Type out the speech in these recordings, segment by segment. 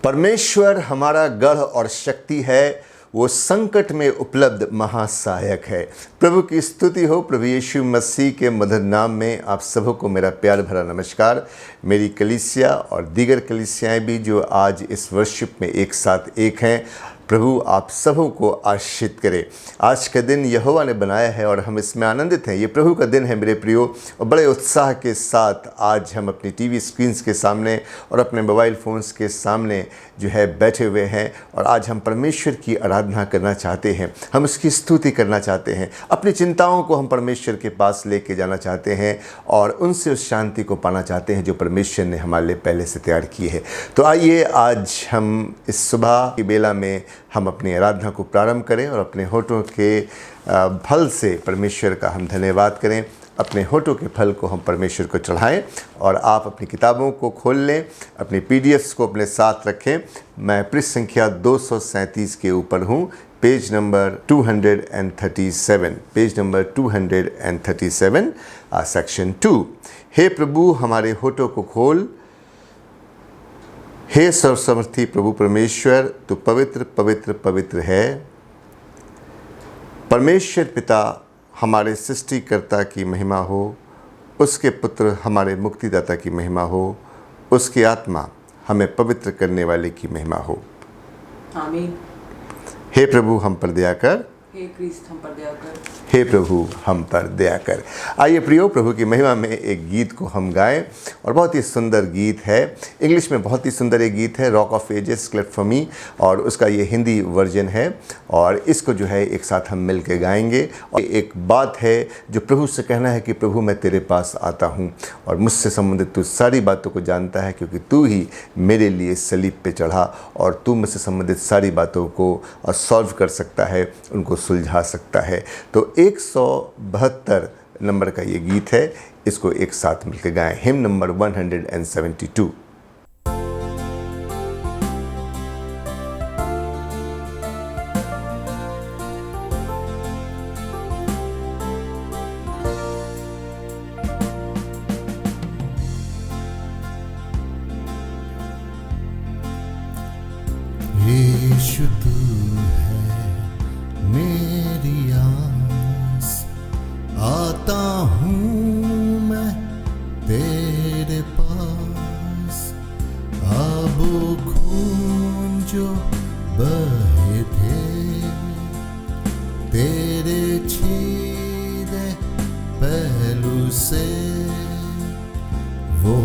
परमेश्वर हमारा गढ़ और शक्ति है, वो संकट में उपलब्ध महासहायक है। प्रभु की स्तुति हो। प्रभु यीशु मसीह के मधुर नाम में आप सबों को मेरा प्यार भरा नमस्कार। मेरी कलीसिया और दीगर कलीसियाएं भी जो आज इस वर्शिप में एक साथ एक हैं, प्रभु आप सबों को आशीषित करे। आज का दिन यहोवा ने बनाया है और हम इसमें आनंदित हैं। ये प्रभु का दिन है मेरे प्रियो, और बड़े उत्साह के साथ आज हम अपनी टीवी स्क्रीन्स के सामने और अपने मोबाइल फ़ोन्स के सामने जो है बैठे हुए हैं, और आज हम परमेश्वर की आराधना करना चाहते हैं, हम उसकी स्तुति करना चाहते हैं, अपनी चिंताओं को हम परमेश्वर के पास लेके जाना चाहते हैं और उनसे उस शांति को पाना चाहते हैं जो परमेश्वर ने हमारे लिए पहले से तैयार की है। तो आइए आज हम इस सुबह की बेला में हम अपनी आराधना को प्रारंभ करें और अपने होठों के फल से परमेश्वर का हम धन्यवाद करें। अपने होठों के फल को हम परमेश्वर को चढ़ाएं, और आप अपनी किताबों को खोल लें, अपनी पीडीएफ्स को अपने साथ रखें। मैं पृष्ठ संख्या 237 के ऊपर हूँ, page number 237, page number 237, section 2। हे प्रभु हमारे होठों को खोल, हे सर्वसमर्थी प्रभु परमेश्वर, तू पवित्र पवित्र पवित्र है। परमेश्वर पिता हमारे सृष्टिकर्ता की महिमा हो, उसके पुत्र हमारे मुक्तिदाता की महिमा हो, उसकी आत्मा हमें पवित्र करने वाले की महिमा हो। आमीन। हे प्रभु हम पर दया कर, हे क्रिस्त हम पर दया कर, हे प्रभु हम पर दया कर। आइए प्रियो, प्रभु की महिमा में एक गीत को हम गाएं, और बहुत ही सुंदर गीत है। इंग्लिश में बहुत ही सुंदर एक गीत है, rock of ages cleft for me, और उसका ये हिंदी वर्जन है, और इसको जो है एक साथ हम मिल के गाएंगे। और एक बात है जो प्रभु से कहना है कि प्रभु मैं तेरे पास आता हूँ, और मुझसे संबंधित तू सारी बातों को जानता है, क्योंकि तू ही मेरे लिए सलीब पे चढ़ा, और तू मुझसे संबंधित सारी बातों को सॉल्व कर सकता है, उनको सुलझा सकता है। तो 172 नंबर का ये गीत है, इसको एक साथ मिलकर गाएं। Him number 172। यीशु तू है मेरी आस, आता हूँ मैं तेरे पास। अब खून जो बहे थे तेरे छीने पहलू से, वो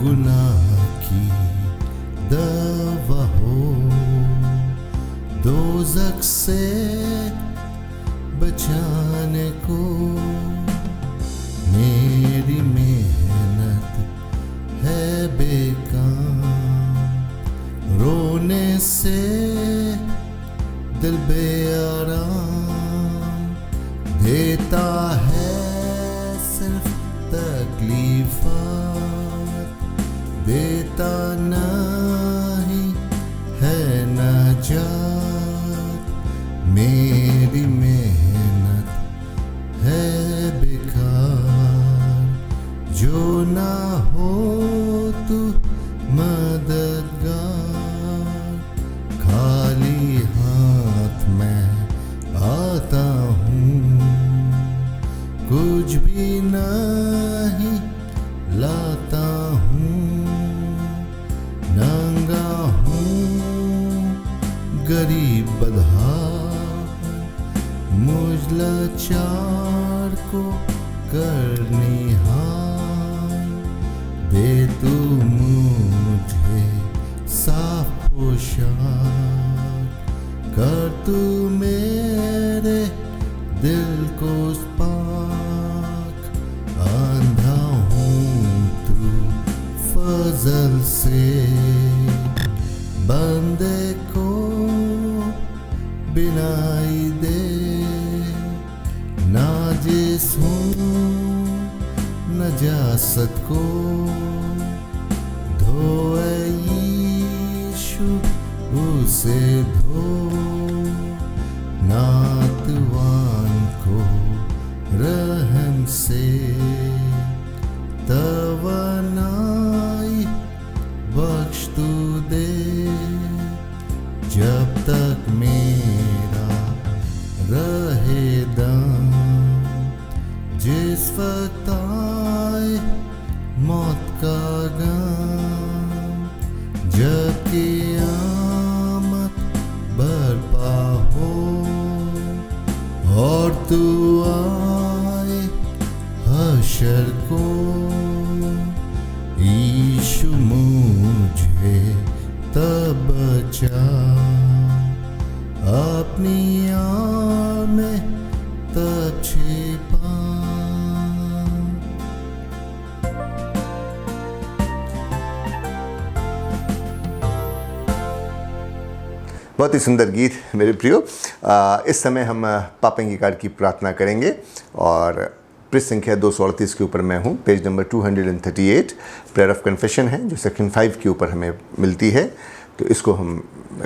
गुनाह की दवा हो, दोज़ख से बचाने को। मेरी मेहनत है बेकार, रोने से दिल बेआराम, देता है सिर्फ तकलीफात, देता नहीं है नजात। मेरी मेहनत है बेकार, जो ना हो तू मददगार। खाली हाथ मैं आता हूँ, कुछ भी नहीं लाता हूँ। नंगा हूँ, गरीब बदहार, मुझ लाचार को करनिहार। दे तू मुझे साफ पोशाक, कर तू मेरे दिल को पाक। आंधा हूँ तू फजल से, बंदे को बिनाई दे। नाजिस हूँ नजासत को धोए यीशु उसे धो, नातवान को रहम से तवानाई बख्श तू दे। जब तक मेरा रहे दम, जिस वक्त आए मौत का गम, जब क़यामत बर्पा हो और तू आए हशर को, यीशु मुझे तब बचा, अपनी आड़ में तब छिपा। बहुत ही सुंदर गीत मेरे प्रियो। इस समय हम पापा अंगीकार की प्रार्थना करेंगे और पृष्ठ संख्या 238 के ऊपर मैं हूँ, page number 238 prayer of confession है जो सेक्शन 5 के ऊपर हमें मिलती है, तो इसको हम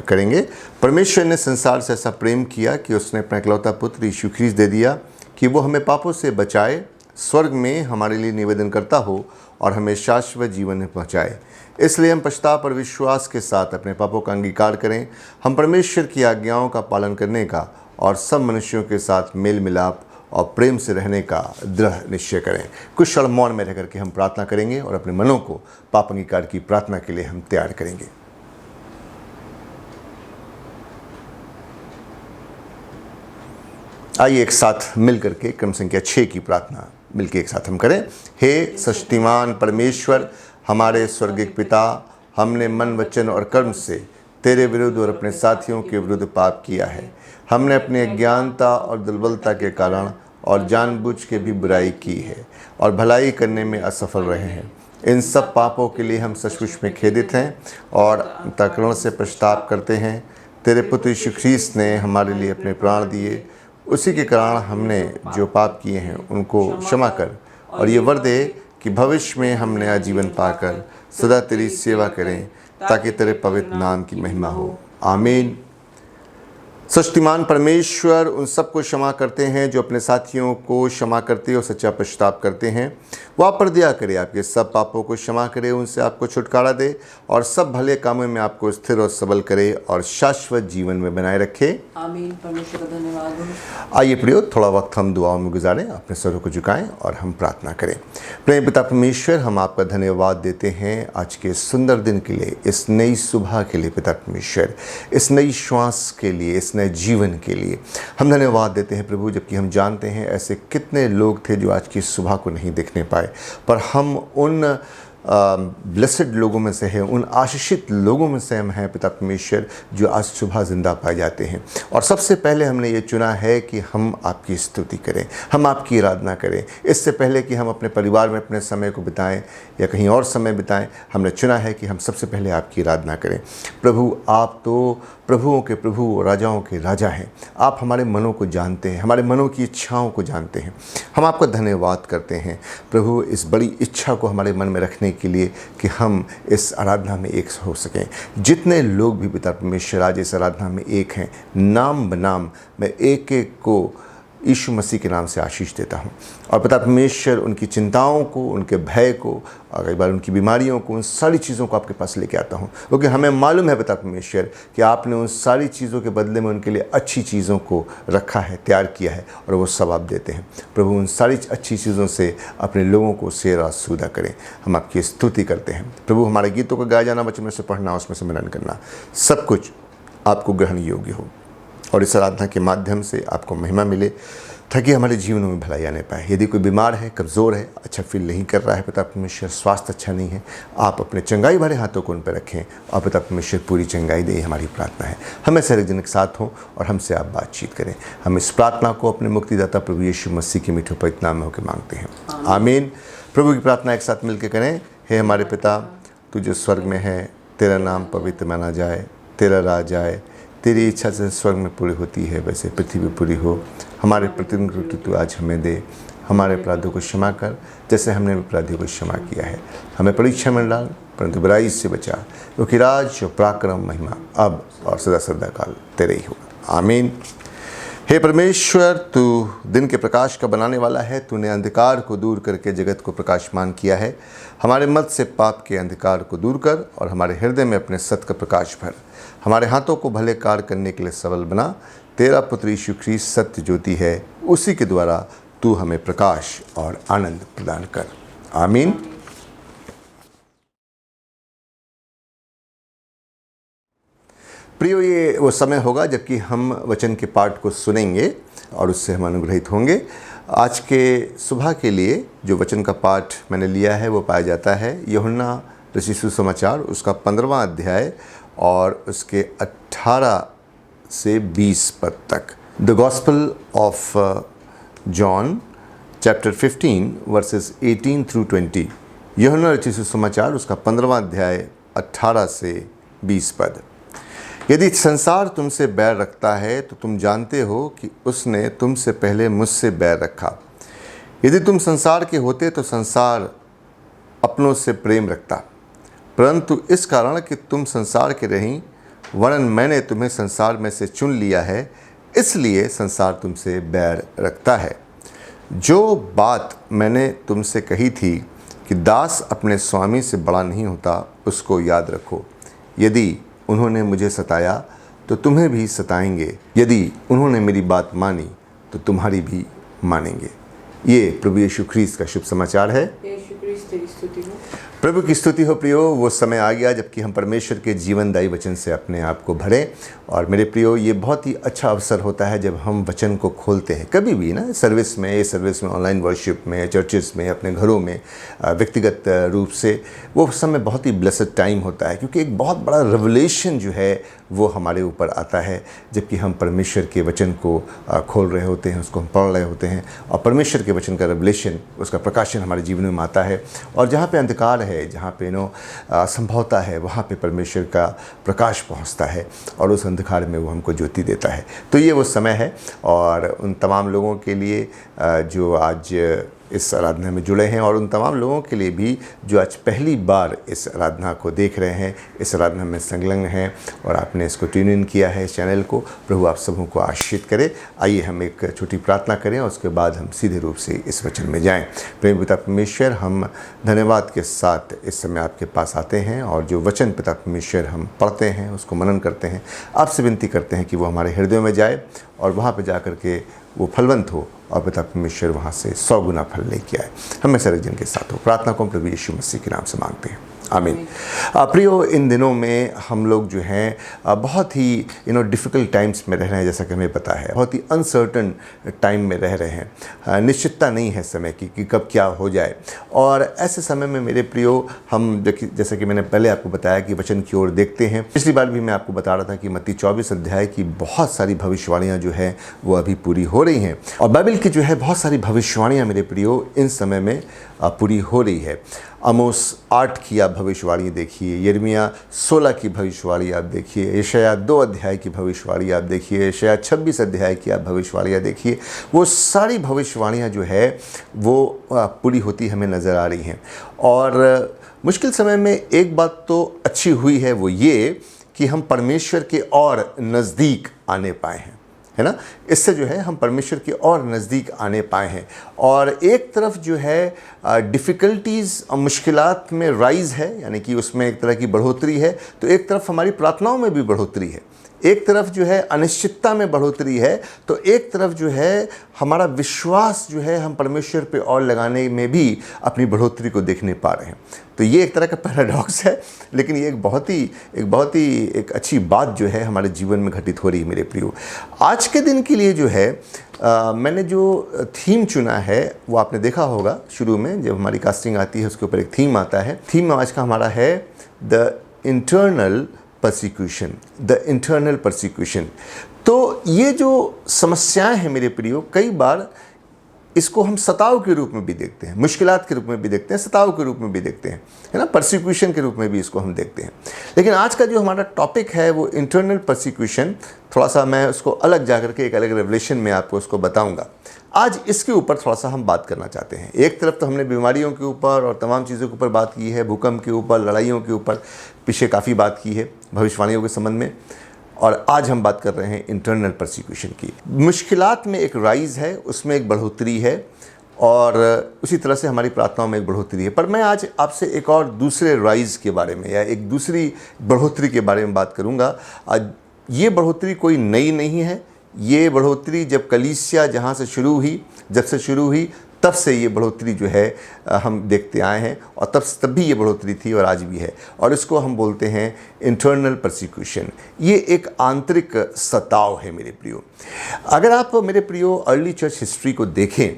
करेंगे। परमेश्वर ने संसार से ऐसा प्रेम किया कि उसने अपना इकलौता पुत्र यीशु ख्रीस्त दे दिया कि वो हमें पापों से बचाए, स्वर्ग में हमारे लिए निवेदन करता हो और हमें शाश्वत जीवन में पहुँचाए। इसलिए हम पश्चाताप और विश्वास के साथ अपने पापों का अंगीकार करें। हम परमेश्वर की आज्ञाओं का पालन करने का और सब मनुष्यों के साथ मेल मिलाप और प्रेम से रहने का दृढ़ निश्चय करें। कुछ क्षण मौन में रह करके हम प्रार्थना करेंगे और अपने मनों को पाप अंगीकार की प्रार्थना के लिए हम तैयार करेंगे। आइए एक साथ मिल करके क्रम संख्या 6 की प्रार्थना मिलकर एक साथ हम करें। हे सृष्टिमान परमेश्वर, हमारे स्वर्गिक पिता, हमने मन वचन और कर्म से तेरे विरुद्ध और अपने साथियों के विरुद्ध पाप किया है। हमने अपनी अज्ञानता और दुर्बलता के कारण और जानबूझ के भी बुराई की है और भलाई करने में असफल रहे हैं। इन सब पापों के लिए हम सचमुच में खेदित हैं और अंतःकरण से पश्चाताप करते हैं। तेरे पुत्र यीशु ख्रीस्त ने हमारे लिए अपने प्राण दिए, उसी के कारण हमने जो पाप किए हैं उनको क्षमा कर और ये वर दे कि भविष्य में हम नया जीवन पाकर सदा तेरी सेवा करें, ताकि तेरे पवित्र नाम की महिमा हो। आमीन। सृष्टिमान परमेश्वर उन सबको क्षमा करते हैं जो अपने साथियों को क्षमा करते और सच्चा पश्चाताप करते हैं। वो आप पर दया करे, आपके सब पापों को क्षमा करे, उनसे आपको छुटकारा दे और सब भले कामों में आपको स्थिर और सबल करे और शाश्वत जीवन में बनाए रखे। आमीन। परमेश्वर का धन्यवाद हो। आइए प्रियो, थोड़ा वक्त हम दुआओं में गुजारें, अपने सरों को झुकाएं और हम प्रार्थना करें। प्रेम पिता परमेश्वर, हम आपका धन्यवाद देते हैं आज के सुंदर दिन के लिए, इस नई सुबह के लिए पिता परमेश्वर, इस नई श्वास के लिए, इस नए जीवन के लिए हम धन्यवाद देते हैं प्रभु। जबकि हम जानते हैं ऐसे कितने लोग थे जो आज की सुबह को नहीं देखने पाए, पर हम उन ब्लेसेड लोगों में से हैं, उन आशीषित लोगों में से हम हैं पिता परमेश्वर, जो आज सुबह ज़िंदा पाए जाते हैं। और सबसे पहले हमने ये चुना है कि हम आपकी स्तुति करें, हम आपकी आराधना करें। इससे पहले कि हम अपने परिवार में अपने समय को बिताएं या कहीं और समय बिताएं, हमने चुना है कि हम सबसे पहले आपकी आराधना करें। प्रभु, आप तो प्रभुओं के प्रभु और राजाओं के राजा हैं। आप हमारे मनों को जानते हैं, हमारे मनों की इच्छाओं को जानते हैं। हम आपका धन्यवाद करते हैं प्रभु, इस बड़ी इच्छा को हमारे मन में रखने के लिए कि हम इस आराधना में एक हो सकें। जितने लोग भी पिता परमेश्वर आज इस आराधना में एक हैं, नाम बनाम मैं एक एक को यीशु मसीह के नाम से आशीष देता हूँ। और पिता परमेश्वर उनकी चिंताओं को, उनके भय को, और कई बार उनकी बीमारियों को, उन सारी चीज़ों को आपके पास लेके आता हूँ, क्योंकि हमें मालूम है पिता परमेश्वर कि आपने उन सारी चीज़ों के बदले में उनके लिए अच्छी चीज़ों को रखा है, तैयार किया है, और वो सब आप देते हैं। प्रभु, उन सारी अच्छी चीज़ों से अपने लोगों को सेर आसूदा करें। हम आपकी स्तुति करते हैं प्रभु। हमारे गीतों का गाया जाना, वचन में से पढ़ना, उसमें से मनन करना, सब कुछ आपको ग्रहण योग्य हो और इस आराधना के माध्यम से आपको महिमा मिले, ताकि हमारे जीवनों में भलाई आने पाए। यदि कोई बीमार है, कमज़ोर है, अच्छा फील नहीं कर रहा है पिता परमेश्वर, स्वास्थ्य अच्छा नहीं है, आप अपने चंगाई भरे हाथों को उन पर रखें और पिता परमेश्वर पूरी चंगाई दे। हमारी प्रार्थना है। हमें सारे दिन के साथ हों और हमसे आप बातचीत करें। हम इस प्रार्थना को अपने मुक्तिदाता प्रभु यीशु मसीह के मीठे पवित्र नाम में होकर मांगते हैं, आमीन। प्रभु की प्रार्थना एक साथ मिलकर करें। हे हमारे पिता, तू जो स्वर्ग में है, तेरा नाम पवित्र माना जाए, तेरा राज आए, तेरी इच्छा से स्वर्ग में पूरी होती है वैसे पृथ्वी पर पूरी हो। हमारे प्रतिदिन की रोटी तू आज हमें दे, हमारे अपराधों को क्षमा कर, जैसे हमने अपराधियों को क्षमा किया है। हमें परीक्षा में डाल, परंतु बुराई से बचा, क्योंकि राज और पराक्रम महिमा अब और सदा सदा काल तेरे ही होगा। आमीन। हे परमेश्वर, तू दिन के प्रकाश का बनाने वाला है। तूने अंधकार को दूर करके जगत को प्रकाशमान किया है। हमारे मत से पाप के अंधकार को दूर कर और हमारे हृदय में अपने सत्य का प्रकाश भर। हमारे हाथों को भले कार्य करने के लिए सबल बना। तेरा पुत्र यीशु ख्रीस्त सत्य ज्योति है, उसी के द्वारा तू हमें प्रकाश और आनंद प्रदान कर। आमीन। प्रियो, ये वो समय होगा जबकि हम वचन के पाठ को सुनेंगे और उससे हम अनुग्रहित होंगे। आज के सुबह के लिए जो वचन का पाठ मैंने लिया है वो पाया जाता है यूहन्ना रचित सुसमाचार, उसका 15वां अध्याय और उसके 18 से 20 पद तक। The gospel of John chapter 15 versus 18 through 20। यूहन्ना रचित सुसमाचार, उसका 15वां अध्याय 18 से 20 पद। यदि संसार तुमसे बैर रखता है तो तुम जानते हो कि उसने तुमसे पहले मुझसे बैर रखा। यदि तुम संसार के होते तो संसार अपनों से प्रेम रखता, परंतु इस कारण कि तुम संसार के नहीं, वरन मैंने तुम्हें संसार में से चुन लिया है, इसलिए संसार तुमसे बैर रखता है। जो बात मैंने तुमसे कही थी कि दास अपने स्वामी से बड़ा नहीं होता, उसको याद रखो। यदि उन्होंने मुझे सताया तो तुम्हें भी सताएंगे, यदि उन्होंने मेरी बात मानी तो तुम्हारी भी मानेंगे। ये प्रभु यीशु ख्रीस्त का शुभ समाचार है। यीशु ख्रीस्त तेरी स्तुति हो। प्रभु की स्तुति हो। प्रियो, वो समय आ गया जबकि हम परमेश्वर के जीवनदायी वचन से अपने आप को भरें। और मेरे प्रियो, ये बहुत ही अच्छा अवसर होता है जब हम वचन को खोलते हैं, कभी भी ना, सर्विस में, ऑनलाइन वर्शिप में, चर्चेस में, अपने घरों में, व्यक्तिगत रूप से। वो समय बहुत ही ब्लेस्ड टाइम होता है, क्योंकि एक बहुत बड़ा रेवलेशन जो है वो हमारे ऊपर आता है जबकि हम परमेश्वर के वचन को खोल रहे होते हैं, उसको हम पढ़ रहे होते हैं, और परमेश्वर के वचन का रेवलेशन, उसका प्रकाशन हमारे जीवन में आता है। और जहाँ पे अंधकार है, जहाँ पे असंभवता है, वहाँ पे परमेश्वर का प्रकाश पहुँचता है और उस अंधकार में वो हमको ज्योति देता है। तो ये वो समय है। और उन तमाम लोगों के लिए जो आज इस आराधना में जुड़े हैं, और उन तमाम लोगों के लिए भी जो आज पहली बार इस आराधना को देख रहे हैं, इस आराधना में संलग्न हैं और आपने इसको ट्यून इन किया है, इस चैनल को, प्रभु आप सबों को आशीषित करे। आइए हम एक छोटी प्रार्थना करें और उसके बाद हम सीधे रूप से इस वचन में जाएं। प्रेम पिता परमेश्वर, हम धन्यवाद के साथ इस समय आपके पास आते हैं और जो वचन पिता परमेश्वर हम पढ़ते हैं, उसको मनन करते हैं, आपसे विनती करते हैं कि वो हमारे हृदयों में जाए और वहाँ पर जा कर के वो फलवंत हो और पिता परमेश्वर वहाँ से 100 गुना फल लेके आए। हमें सारे जन के साथ हो। प्रार्थना को प्रभु यीशु मसीह के नाम से मांगते हैं, आमीन। प्रियो, इन दिनों में हम लोग जो हैं बहुत ही डिफ़िकल्ट टाइम्स में रह रहे हैं, जैसा कि हमें पता है, बहुत ही अनसर्टन टाइम में रह रहे हैं। निश्चितता नहीं है समय की कि कब क्या हो जाए। और ऐसे समय में मेरे प्रियो, हम जैसा कि मैंने पहले आपको बताया कि वचन की ओर देखते हैं। पिछली बार भी मैं आपको बता रहा था कि मत्ती 24 अध्याय की बहुत सारी भविष्यवाणियाँ जो है वो अभी पूरी हो रही हैं, और बाइबल की जो है बहुत सारी भविष्यवाणियाँ मेरे प्रियो इन समय में पूरी हो रही है। आमोस 8 की आप भविष्यवाणी देखिए, यिर्मयाह 16 की भविष्यवाणी आप देखिए, यशायाह 2 अध्याय की भविष्यवाणी आप देखिए, यशायाह 26 अध्याय की आप भविष्यवाणियाँ देखिए। वो सारी भविष्यवाणियाँ जो है वो पूरी होती हमें नज़र आ रही हैं। और मुश्किल समय में एक बात तो अच्छी हुई है, वो ये कि हम परमेश्वर के और नज़दीक आने पाए हैं, है ना। इससे जो है हम परमेश्वर के और नज़दीक आने पाए हैं। और एक तरफ जो है डिफ़िकल्टीज़ और मुश्किलात में राइज़ है, यानी कि उसमें एक तरह की बढ़ोतरी है, तो एक तरफ हमारी प्रार्थनाओं में भी बढ़ोतरी है। एक तरफ जो है अनिश्चितता में बढ़ोतरी है, तो एक तरफ जो है हमारा विश्वास जो है हम परमेश्वर पे और लगाने में भी अपनी बढ़ोतरी को देखने पा रहे हैं। तो ये एक तरह का पैराडॉक्स है, लेकिन ये एक बहुत ही अच्छी बात जो है हमारे जीवन में घटित हो रही है मेरे प्रियो। आज के दिन के लिए जो है मैंने जो थीम चुना है वो आपने देखा होगा, शुरू में जब हमारी कास्टिंग आती है उसके ऊपर एक थीम आता है। थीम आज का हमारा है द इंटरनल परसिक्यूशन। तो ये जो समस्याएं हैं मेरे प्रियो, कई बार इसको हम सताव के रूप में भी देखते हैं, मुश्किलात के रूप में भी देखते हैं, सताव के रूप में भी देखते हैं, है ना, परसिक्यूशन के रूप में भी इसको हम देखते हैं। लेकिन आज का जो हमारा टॉपिक है वो इंटरनल परसिक्यूशन, थोड़ा सा मैं उसको अलग जाकर के एक अलग रेवलेशन में आपको उसको बताऊंगा। आज इसके ऊपर थोड़ा सा हम बात करना चाहते हैं। एक तरफ तो हमने बीमारियों के ऊपर और तमाम चीज़ों के ऊपर बात की है, भूकंप के ऊपर, लड़ाइयों के ऊपर पीछे काफ़ी बात की है भविष्यवाणियों के संबंध में, और आज हम बात कर रहे हैं इंटरनल परसिक्यूशन की। मुश्किलात में एक राइज है, उसमें एक बढ़ोतरी है, और उसी तरह से हमारी प्रार्थनाओं में एक बढ़ोतरी है। पर मैं आज आपसे एक और दूसरे राइज के बारे में या एक दूसरी बढ़ोतरी के बारे में बात करूंगा। आज ये बढ़ोतरी कोई नई नहीं है, ये बढ़ोतरी जब कलीसिया जहाँ से शुरू हुई, जब से शुरू हुई तब से ये बढ़ोतरी जो है हम देखते आए हैं, और तब भी ये बढ़ोतरी थी और आज भी है, और इसको हम बोलते हैं इंटरनल परसिक्यूशन। ये एक आंतरिक सताव है मेरे प्रियो। अगर आप मेरे प्रियो अर्ली चर्च हिस्ट्री को देखें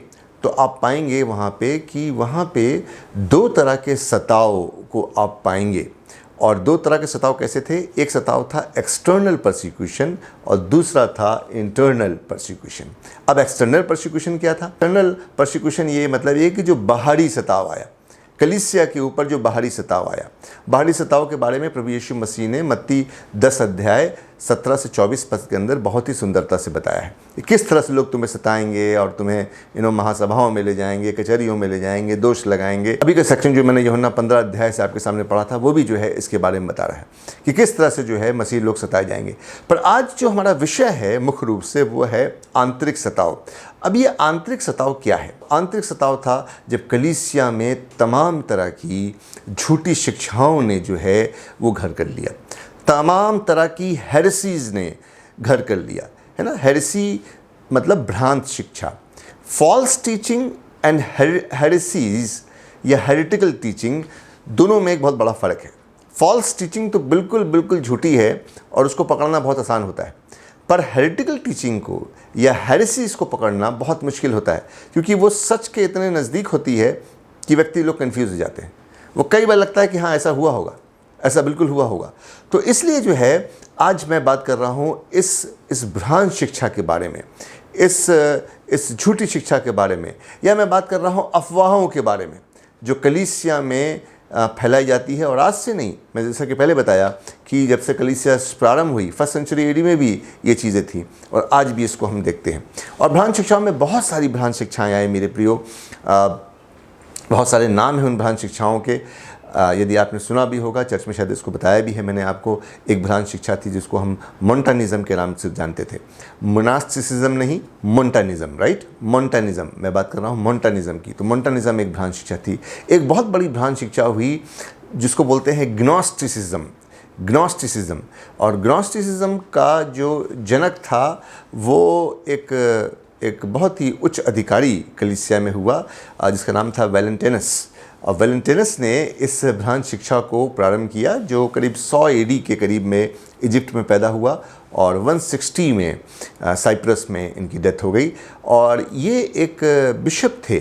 तो आप पाएंगे वहाँ पे कि वहाँ पे दो तरह के सताव को आप पाएंगे, और दो तरह के सताव कैसे थे? एक सताव था एक्सटर्नल परसिक्यूशन और दूसरा था इंटरनल परसिक्यूशन। अब एक्सटर्नल परसिक्यूशन क्या था? एक्सटर्नल परसिक्यूशन ये मतलब ये कि जो बाहरी सताव आया, कलीसिया के ऊपर जो बाहरी सताव आया। बाहरी सताव के बारे में प्रभु यीशु मसीह ने मत्ती 10 अध्याय 17 से 24 पद के अंदर बहुत ही सुंदरता से बताया है कि किस तरह से लोग तुम्हें सताएंगे और तुम्हें महासभाओं में ले जाएंगे, कचहरियों में ले जाएंगे, दोष लगाएंगे। अभी का सेक्शन जो मैंने यूहन्ना 15 अध्याय से आपके सामने पढ़ा था वो भी जो है इसके बारे में बता रहा है कि किस तरह से जो है मसीह लोग सताए जाएंगे। पर आज जो हमारा विषय है मुख्य रूप से वो है आंतरिक सताव। अब ये आंतरिक सताव क्या है? आंतरिक सताव था जब कलीसिया में तमाम तरह की झूठी शिक्षाओं ने जो है वो घर कर लिया, तमाम तरह की हेरेसीज ने घर कर लिया, है ना। हेरेसी मतलब भ्रांत शिक्षा। फॉल्स टीचिंग एंड हेरेसीज या हेरिटिकल टीचिंग, दोनों में एक बहुत बड़ा फ़र्क है। फॉल्स टीचिंग तो बिल्कुल झूठी है और उसको पकड़ना बहुत आसान होता है, पर हेरिटिकल टीचिंग को या हेरेसीज को पकड़ना बहुत मुश्किल होता है, क्योंकि वो सच के इतने नज़दीक होती है कि व्यक्ति लोग कन्फ्यूज़ हो जाते हैं। वो कई बार लगता है कि हाँ ऐसा हुआ होगा, ऐसा बिल्कुल हुआ होगा। तो इसलिए जो है आज मैं बात कर रहा हूँ इस भ्रांत शिक्षा के बारे में, इस झूठी शिक्षा के बारे में, या मैं बात कर रहा हूँ अफवाहों के बारे में जो कलीसिया में फैलाई जाती है। और आज से नहीं, मैं जैसा कि पहले बताया कि जब से कलीसिया प्रारंभ हुई फर्स्ट सेंचुरी एडी में भी ये चीज़ें थी और आज भी इसको हम देखते हैं। और भ्रांत शिक्षाओं में बहुत सारी भ्रांत शिक्षाएँ आई मेरे प्रियो, बहुत सारे नाम हैं उन भ्रांत शिक्षाओं के। यदि आपने सुना भी होगा, चर्च में शायद इसको बताया भी है मैंने आपको, एक भ्रांत शिक्षा थी जिसको हम मोंटानिज्म के नाम से जानते थे। मोनास्टिसिज्म नहीं, मोंटानिज्म, राइट, मोंटानिज्म, मैं बात कर रहा हूँ मोंटानिज्म की। तो मोंटानिज्म एक भ्रांत शिक्षा थी। एक बहुत बड़ी भ्रांत शिक्षा हुई जिसको बोलते हैं ग्नोस्टिसिज्म। और ग्नोस्टिसिज्म का जो जनक था वो एक बहुत ही उच्च अधिकारी कलीसिया में हुआ जिसका नाम था वैलेंटिनस। और वैलेंटिनस ने इस भ्रांत शिक्षा को प्रारंभ किया जो करीब 100 एडी के करीब में इजिप्ट में पैदा हुआ और 160 में साइप्रस में इनकी डेथ हो गई। और ये एक बिशप थे,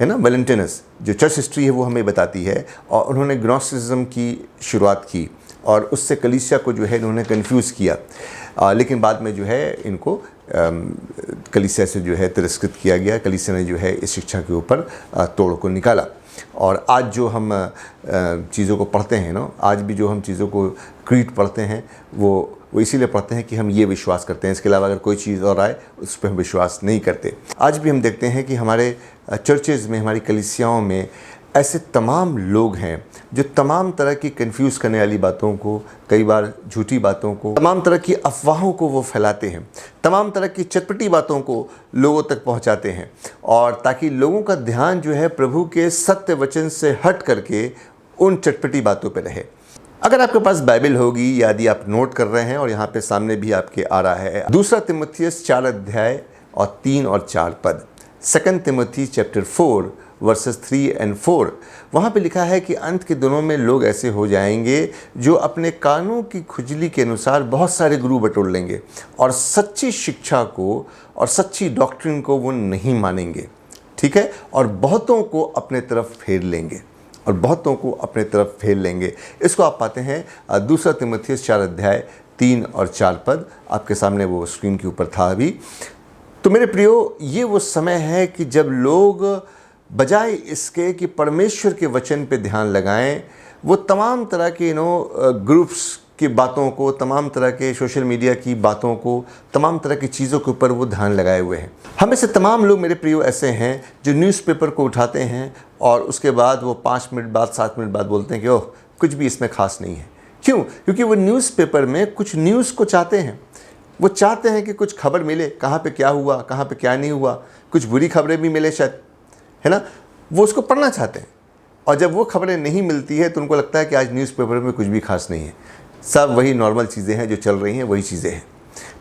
है ना, वैलेंटिनस, जो चर्च हिस्ट्री है वो हमें बताती है। और उन्होंने ग्नोस्टिसिज्म की शुरुआत की और उससे कलीसिया को जो है इन्होंने कन्फ्यूज़ किया। लेकिन बाद में जो है इनको कलीसिया से जो है तिरस्कृत किया गया। कलीसिया ने जो है इस शिक्षा के ऊपर तोड़ को निकाला। और आज जो हम चीज़ों को पढ़ते हैं ना, आज भी जो हम चीज़ों को क्रीड पढ़ते हैं वो इसीलिए पढ़ते हैं कि हम ये विश्वास करते हैं। इसके अलावा अगर कोई चीज़ और आए उस पर हम विश्वास नहीं करते। आज भी हम देखते हैं कि हमारे चर्चेज़ में, हमारी कलीसियाओं में ऐसे तमाम लोग हैं जो तमाम तरह की कंफ्यूज करने वाली बातों को, कई बार झूठी बातों को, तमाम तरह की अफवाहों को वो फैलाते हैं, तमाम तरह की चटपटी बातों को लोगों तक पहुंचाते हैं, और ताकि लोगों का ध्यान जो है प्रभु के सत्य वचन से हट करके उन चटपटी बातों पर रहे। अगर आपके पास बाइबल होगी या यदि आप नोट कर रहे हैं, और यहाँ पे सामने भी आपके आ रहा है 2 तिमुथियुस 4 अध्याय और 3 और 4 पद, 2 तिमुथी चैप्टर 4 वर्सेस 3 और 4, वहाँ पे लिखा है कि अंत के दिनों में लोग ऐसे हो जाएंगे जो अपने कानों की खुजली के अनुसार बहुत सारे गुरु बटोर लेंगे और सच्ची शिक्षा को और सच्ची डॉक्ट्रिन को वो नहीं मानेंगे, ठीक है, और बहुतों को अपने तरफ फेर लेंगे। इसको आप पाते हैं 2 तिमुथियुस 4 अध्याय 3 और 4 पद, आपके सामने वो स्क्रीन के ऊपर था अभी। तो मेरे प्रियो, ये वो समय है कि जब लोग बजाय इसके कि परमेश्वर के वचन पे ध्यान लगाएं, वो तमाम तरह के ग्रुप्स की बातों को, तमाम तरह के सोशल मीडिया की बातों को, तमाम तरह की चीज़ों के ऊपर वो ध्यान लगाए हुए हैं। हमें से तमाम लोग मेरे प्रियो ऐसे हैं जो न्यूज़पेपर को उठाते हैं और उसके बाद वो 5 मिनट बाद 7 मिनट बाद बोलते हैं कि ओह, कुछ भी इसमें खास नहीं है। क्यों? क्योंकि वो न्यूज़पेपर में कुछ न्यूज़ को चाहते हैं। वो चाहते हैं कि कुछ खबर मिले, कहाँ पे क्या हुआ, कहाँ पे क्या नहीं हुआ, कुछ बुरी खबरें भी मिले शायद, है ना। वो उसको पढ़ना चाहते हैं और जब वो खबरें नहीं मिलती है तो उनको लगता है कि आज न्यूज़पेपर में कुछ भी खास नहीं है, सब वही नॉर्मल चीज़ें हैं जो चल रही हैं, वही चीज़ें हैं।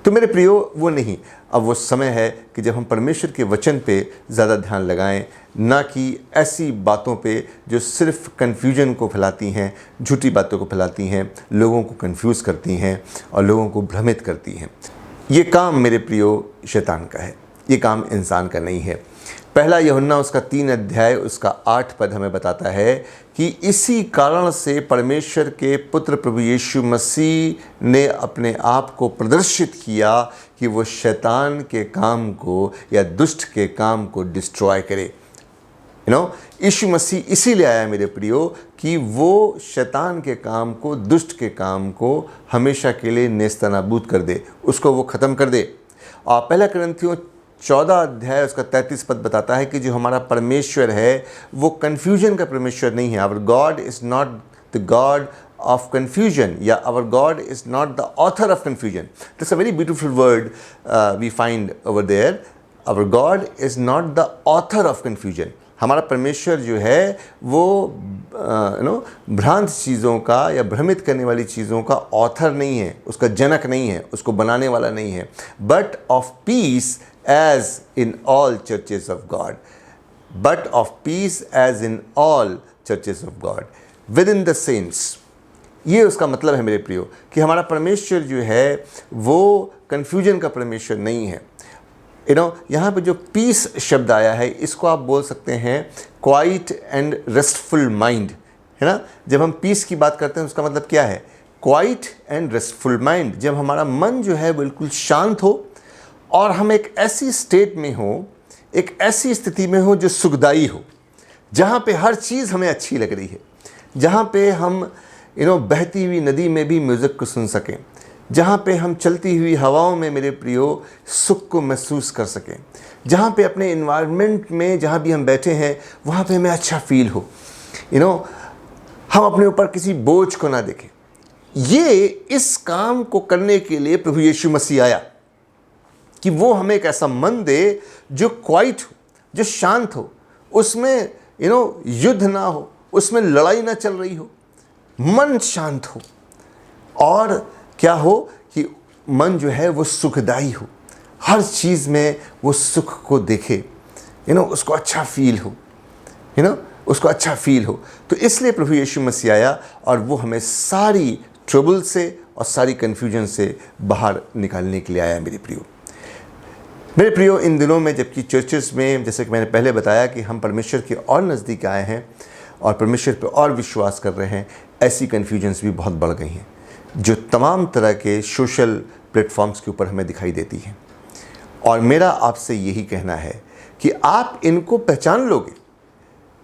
तो मेरे प्रियो, वो नहीं, अब वो समय है कि जब हम परमेश्वर के वचन पे ज़्यादा ध्यान लगाएं, ना कि ऐसी बातों पे जो सिर्फ कन्फ्यूजन को फैलाती हैं, झूठी बातों को फैलाती हैं, लोगों को कंफ्यूज करती हैं और लोगों को भ्रमित करती हैं। ये काम मेरे प्रियो शैतान का है, ये काम इंसान का नहीं है। पहला यूहन्ना उसका 3 अध्याय उसका 8 पद हमें बताता है कि इसी कारण से परमेश्वर के पुत्र प्रभु यीशु मसीह ने अपने आप को प्रदर्शित किया कि वो शैतान के काम को या दुष्ट के काम को डिस्ट्रॉय करे। यीशु मसीह इसीलिए आया मेरे प्रियो कि वो शैतान के काम को, दुष्ट के काम को हमेशा के लिए नेस्तनाबूद कर दे, उसको वो ख़त्म कर दे। और पहला कुरिन्थियों 14 अध्याय उसका 33 पद बताता है कि जो हमारा परमेश्वर है वो कन्फ्यूजन का परमेश्वर नहीं है। Our God is not the God of confusion, या our God is not the author of confusion. That's a very beautiful word we find over there. Our God is not the author of confusion. हमारा परमेश्वर जो है वो भ्रांत चीज़ों का या भ्रमित करने वाली चीज़ों का ऑथर नहीं है, उसका जनक नहीं है, उसको बनाने वाला नहीं है, but of peace as in all churches of God, but of peace as in all churches of God within the saints। ये उसका मतलब है मेरे प्रियो कि हमारा परमेश्वर जो है वो कन्फ्यूजन का परमेश्वर नहीं है। यहाँ पे जो पीस शब्द आया है, इसको आप बोल सकते हैं क्वाइट एंड रेस्टफुल माइंड, है ना। जब हम पीस की बात करते हैं उसका मतलब क्या है? Quiet and restful mind. जब हमारा मन जो है बिल्कुल शांत हो और हम एक ऐसी स्टेट में हो, एक ऐसी स्थिति में हो जो सुखदाई हो, जहाँ पे हर चीज़ हमें अच्छी लग रही है, जहाँ पे हम बहती हुई नदी में भी म्यूज़िक को सुन सकें, जहाँ पे हम चलती हुई हवाओं में मेरे प्रियो सुख को महसूस कर सकें, जहाँ पे अपने इन्वायरमेंट में जहाँ भी हम बैठे हैं वहाँ पे हमें अच्छा फील हो, हम अपने ऊपर किसी बोझ को ना देखें। ये इस काम को करने के लिए प्रभु यीशु मसीह आया कि वो हमें एक ऐसा मन दे जो क्वाइट हो, जो शांत हो, उसमें युद्ध ना हो, उसमें लड़ाई ना चल रही हो, मन शांत हो, और क्या हो कि मन जो है वो सुखदाई हो, हर चीज़ में वो सुख को देखे, उसको अच्छा फील हो, उसको अच्छा फील हो। तो इसलिए प्रभु यीशु मसीह आया और वो हमें सारी ट्रबल से और सारी कन्फ्यूजन से बाहर निकालने के लिए आया मेरे प्रियो। इन दिनों में जबकि चर्चेस में, जैसे कि मैंने पहले बताया कि हम परमेश्वर के और नज़दीक आए हैं और परमेश्वर पर और विश्वास कर रहे हैं, ऐसी कन्फ्यूजन्स भी बहुत बढ़ गई हैं जो तमाम तरह के सोशल प्लेटफॉर्म्स के ऊपर हमें दिखाई देती हैं। और मेरा आपसे यही कहना है कि आप इनको पहचान लोगे,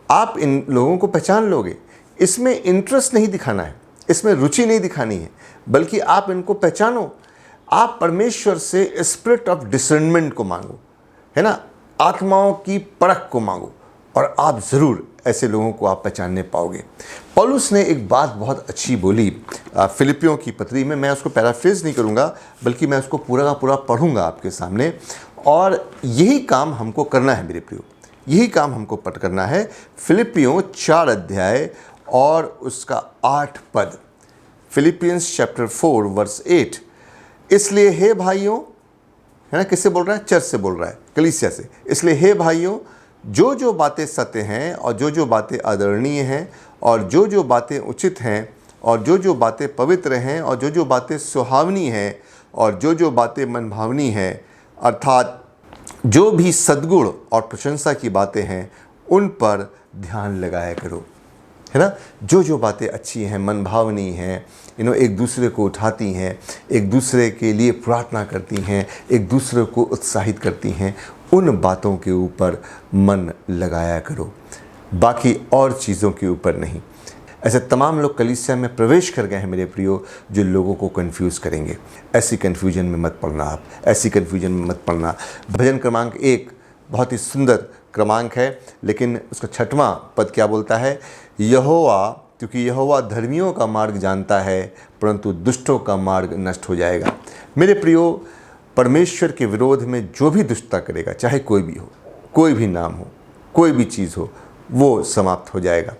आप इन लोगों को पहचान लोगे। इसमें इंटरेस्ट नहीं दिखाना है, इसमें रुचि नहीं दिखानी है, बल्कि आप इनको पहचानो। आप परमेश्वर से स्पिरिट ऑफ डिसर्नमेंट को मांगो, है ना, आत्माओं की परख को मांगो, और आप ज़रूर ऐसे लोगों को आप पहचानने पाओगे। पौलुस ने एक बात बहुत अच्छी बोली फिलिपियों की पत्री में। मैं उसको पैराफ्रेज नहीं करूँगा, बल्कि मैं उसको पूरा का पूरा पढ़ूँगा आपके सामने, और यही काम हमको करना है मेरे प्रियो, यही काम हमको करना है। फिलिपियों 4 अध्याय और उसका 8 पद, फिलिपियंस चैप्टर 4 वर्स 8। इसलिए हे भाइयों, है ना, किससे बोल रहा है? चर्च से बोल रहा है, कलीसिया से। इसलिए हे भाइयों, जो जो बातें सत्य हैं और जो जो बातें आदरणीय हैं और जो जो बातें उचित हैं और जो जो बातें पवित्र हैं और जो जो बातें सुहावनी हैं और जो जो बातें मनभावनी हैं, अर्थात जो भी सद्गुण और प्रशंसा की बातें हैं, उन पर ध्यान लगाया करो, है ना। जो जो बातें अच्छी हैं, मन भावनी हैं, एक दूसरे को उठाती हैं, एक दूसरे के लिए प्रार्थना करती हैं, एक दूसरे को उत्साहित करती हैं, उन बातों के ऊपर मन लगाया करो, बाकी और चीज़ों के ऊपर नहीं। ऐसे तमाम लोग कलीसिया में प्रवेश कर गए हैं मेरे प्रियो, जो लोगों को कंफ्यूज करेंगे। ऐसी कन्फ्यूजन में मत पड़ना आप, ऐसी कन्फ्यूजन में मत पड़ना। भजन क्रमांक 1 बहुत ही सुंदर क्रमांक है, लेकिन उसका 6वां पद क्या बोलता है? यहोवा, क्योंकि यहोवा धर्मियों का मार्ग जानता है, परंतु दुष्टों का मार्ग नष्ट हो जाएगा। मेरे प्रियो, परमेश्वर के विरोध में जो भी दुष्टता करेगा, चाहे कोई भी हो, कोई भी नाम हो, कोई भी चीज़ हो, वो समाप्त हो जाएगा।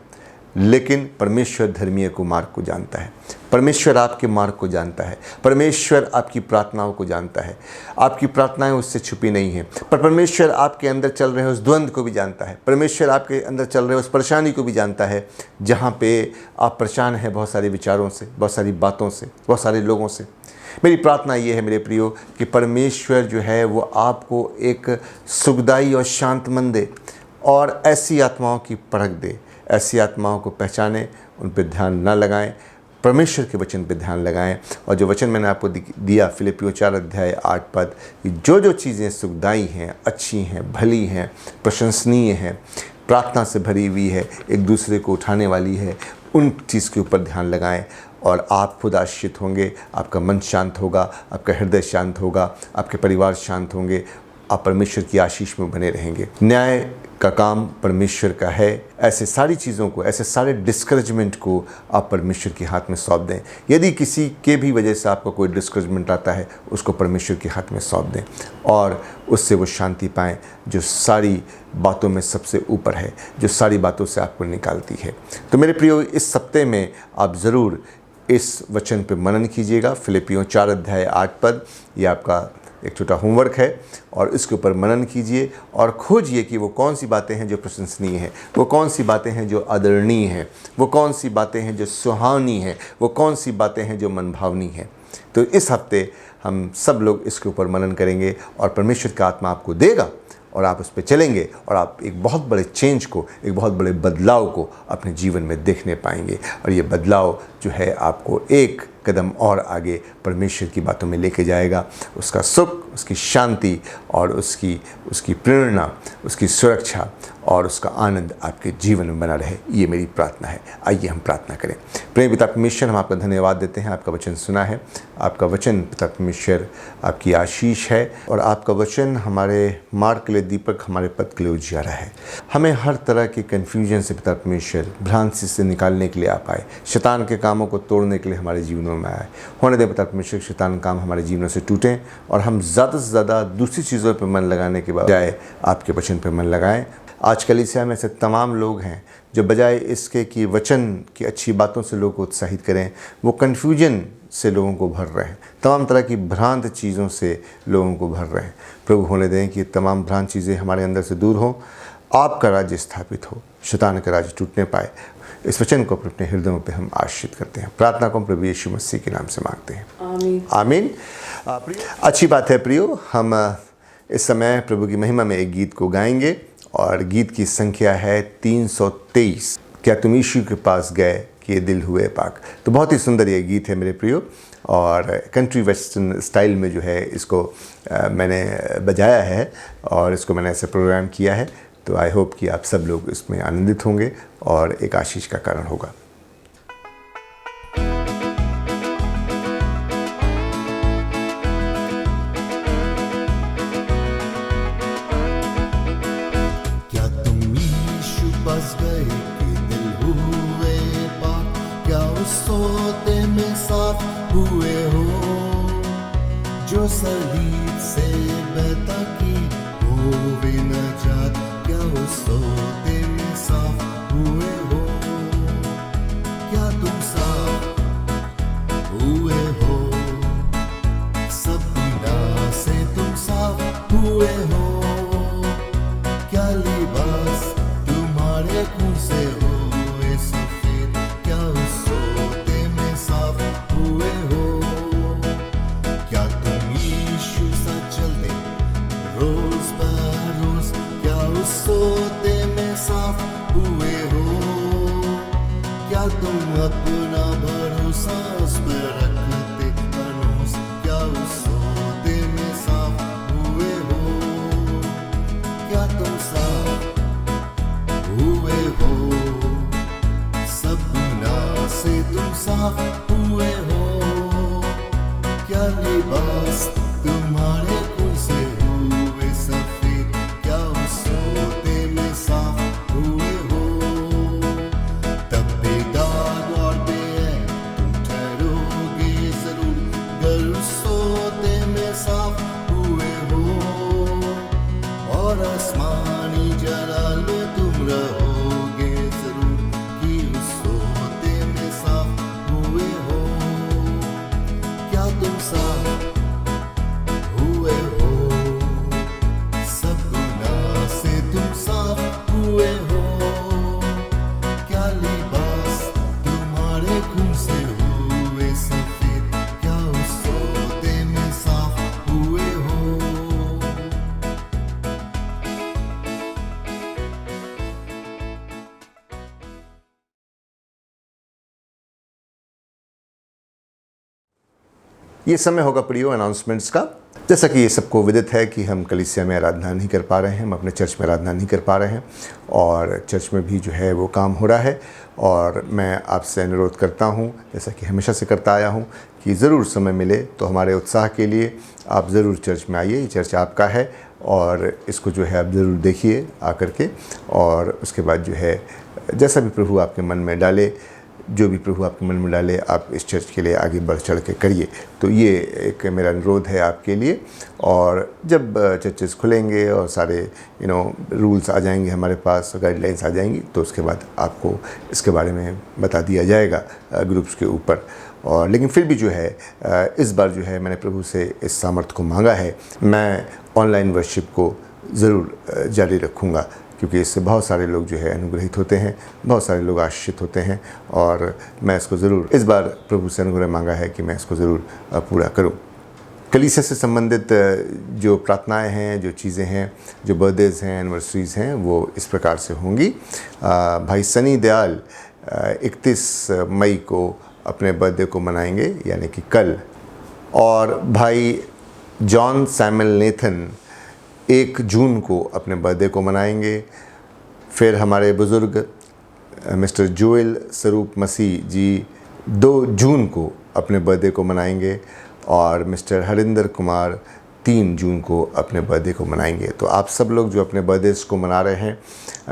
लेकिन परमेश्वर धर्मीय को मार्ग को जानता है, परमेश्वर आपके मार्ग को जानता है, परमेश्वर आपकी प्रार्थनाओं को जानता है। आपकी प्रार्थनाएं उससे छुपी नहीं हैं, पर परमेश्वर आपके अंदर चल रहे उस द्वंद्व को भी जानता है, परमेश्वर आपके अंदर चल रहे उस परेशानी को भी जानता है, जहाँ पे आप परेशान हैं बहुत सारे विचारों से, बहुत सारी बातों से, बहुत सारे लोगों से। मेरी प्रार्थना ये है मेरे प्रियो कि परमेश्वर जो है वो आपको एक सुखदाई और शांत मन दे और ऐसी आत्माओं की परख दे, ऐसी आत्माओं को पहचानें, उन पर ध्यान न लगाएं, परमेश्वर के वचन पे ध्यान लगाएं। और जो वचन मैंने आपको दिया फिलिपियों 4:8 पद, कि जो जो चीज़ें सुखदाई हैं, अच्छी हैं, भली हैं, प्रशंसनीय हैं, प्रार्थना से भरी हुई है, एक दूसरे को उठाने वाली है, उन चीज़ के ऊपर ध्यान लगाएं और आप खुद आशीषित होंगे। आपका मन शांत होगा, आपका हृदय शांत होगा, आपके परिवार शांत होंगे, आप परमेश्वर की आशीष में बने रहेंगे। न्याय का काम परमेश्वर का है। ऐसे सारी चीज़ों को, ऐसे सारे डिस्करेजमेंट को आप परमेश्वर के हाथ में सौंप दें। यदि किसी के भी वजह से आपको कोई डिस्करेजमेंट आता है, उसको परमेश्वर के हाथ में सौंप दें और उससे वो शांति पाएं जो सारी बातों में सबसे ऊपर है, जो सारी बातों से आपको निकालती है। तो मेरे प्रियो, इस सप्ताह में आप ज़रूर इस वचन पे मनन कीजिएगा। फिलिपियों 4:8 पद, ये आपका एक छोटा होमवर्क है और इसके ऊपर मनन कीजिए और खोजिए कि वो कौन सी बातें हैं जो प्रशंसनीय हैं, वो कौन सी बातें हैं जो आदरणीय हैं, वो कौन सी बातें हैं जो सुहावनी हैं, वो कौन सी बातें हैं जो मनभावनी हैं। तो इस हफ्ते हम सब लोग इसके ऊपर मनन करेंगे और परमेश्वर का आत्मा आपको देगा और आप उस पर चलेंगे और आप एक बहुत बड़े चेंज को, एक बहुत बड़े बदलाव को अपने जीवन में देखने पाएंगे। और ये बदलाव जो है आपको एक कदम और आगे परमेश्वर की बातों में लेके जाएगा। उसका सुख, उसकी शांति और उसकी प्रेरणा, उसकी सुरक्षा और उसका आनंद आपके जीवन में बना रहे, ये मेरी प्रार्थना है। आइए हम प्रार्थना करें। प्रेम पिता परमेश्वर, हम आपका धन्यवाद देते हैं। आपका वचन सुना है, आपका वचन पिता परमेश्वर आपकी आशीष है और आपका वचन हमारे मार्ग के लिए दीपक, हमारे पथ के लिए उजियारा है। हमें हर तरह की कन्फ्यूजन से पिता परमेश्वर, भ्रांति से निकालने के लिए आप आए, शैतान के कामों को तोड़ने के लिए हमारे जीवनों में आए। होने दे पिता परमेश्वर, शैतान काम हमारे जीवनों से टूटें और हम ज़्यादा से ज़्यादा दूसरी चीज़ों पर मन लगाने के बजाय आपके वचन पर मन लगाएं। आज कलीसिया में ऐसे तमाम लोग हैं जो बजाय इसके कि वचन की अच्छी बातों से लोगों को उत्साहित करें, वो कन्फ्यूजन से लोगों को भर रहे हैं, तमाम तरह की भ्रांत चीज़ों से लोगों को भर रहे हैं। प्रभु होने दें कि तमाम भ्रांत चीज़ें हमारे अंदर से दूर हों, आपका राज्य स्थापित हो, शैतान का राज्य टूटने पाए। इस वचन को अपने हृदयों पे हम आश्रित करते हैं। प्रार्थना को प्रभु यीशु मसीह के नाम से मांगते हैं, आमीन। आमीन। अच्छी बात है प्रियो, हम इस समय प्रभु की महिमा में एक गीत को गाएंगे और गीत की संख्या है 323। क्या तुम यीशु के पास गए कि ये दिल हुए पाक। तो बहुत ही सुंदर ये गीत है मेरे प्रियो और कंट्री वेस्टर्न स्टाइल में जो है इसको मैंने बजाया है और इसको मैंने ऐसे प्रोग्राम किया है। तो आई होप कि आप सब लोग इसमें आनंदित होंगे और एक आशीष का कारण होगा। क्या तुम यीशु पास गए कि दिल हुए पाक, क्या उस सोते में साफ हुए हो, जो सलीब से बहता की हो वे नजात, क्या उस सोते में साफ हुए हो, क्या तुम साफ हुए हो, सब गुनाह से तुम साफ हुए हो, क्या लिबास तुम्हारे खून से हुए सफेद, क्या उस सोते में साफ हुए हो, क्या तुम यीशु सा चलते रोज बरोज, क्या उस सोते में साफ हुए हो, तुम अपना भरोसा उस पर रखते मनोस, क्या उस सोते में साफ हुए हो? क्या तुम साफ हुए हो? सब गुनाह से तुम साफ हुए हो? क्या लिबास तुम्हारे खून से हुए सफेद, क्या उस सोते में साफ हुए हो? तब बेदाग और बेऐब तुम ठहरोगे जरूर, गर उस सोते में साफ हुए हो। और आसमानी जलाल में तुम रहोगे जरूर, कि उस सोते में साफ हुए हो। क्या तुम साफ हुए हो? सब गुनाह से तुम साफ हुए हो? क्या लिबास तुम्हारे खून से हुए सफेद, क्या उस सोते में साफ हुए हो? ये समय होगा प्रियो अनाउंसमेंट्स का। जैसा कि ये सबको विदित है कि हम कलीसिया में आराधना नहीं कर पा रहे हैं, हम अपने चर्च में आराधना नहीं कर पा रहे हैं, और चर्च में भी जो है वो काम हो रहा है। और मैं आपसे अनुरोध करता हूँ, जैसा कि हमेशा से करता आया हूँ, कि ज़रूर समय मिले तो हमारे उत्साह के लिए आप ज़रूर चर्च में आइए। ये चर्च आपका है और इसको जो है आप ज़रूर देखिए आकर के, और उसके बाद जो है जैसा भी प्रभु आपके मन में डाले, जो भी प्रभु आपके मन में डाले, आप इस चर्च के लिए आगे बढ़ चढ़ के करिए। तो ये एक मेरा अनुरोध है आपके लिए। और जब चर्चेस खुलेंगे और सारे रूल्स आ जाएंगे हमारे पास, गाइडलाइंस आ जाएंगी, तो उसके बाद आपको इसके बारे में बता दिया जाएगा ग्रुप्स के ऊपर। और लेकिन फिर भी जो है इस बार जो है मैंने प्रभु से इस सामर्थ्य को मांगा है, मैं ऑनलाइन वर्शिप को ज़रूर जारी रखूँगा, क्योंकि इससे बहुत सारे लोग जो है अनुग्रहित होते हैं, बहुत सारे लोग आशीषित होते हैं। और मैं इसको ज़रूर इस बार प्रभु से अनुग्रह मांगा है कि मैं इसको ज़रूर पूरा करूं। कलीसिया से संबंधित जो प्रार्थनाएं हैं, जो चीज़ें हैं, जो बर्थडेज़ हैं, एनिवर्सरीज़ हैं, वो इस प्रकार से होंगी। भाई सनी दयाल 31 मई को अपने बर्थडे को मनाएंगे, यानी कि कल। और भाई जॉन सैमुअल नेथन 1 जून को अपने बर्थडे को मनाएंगे। फिर हमारे बुज़ुर्ग मिस्टर जोएल स्वरूप मसीह जी 2 जून को अपने बर्थडे को मनाएंगे, और मिस्टर हरिंदर कुमार 3 जून को अपने बर्थडे को मनाएंगे। तो आप सब लोग जो अपने बर्थडेज़ को मना रहे हैं,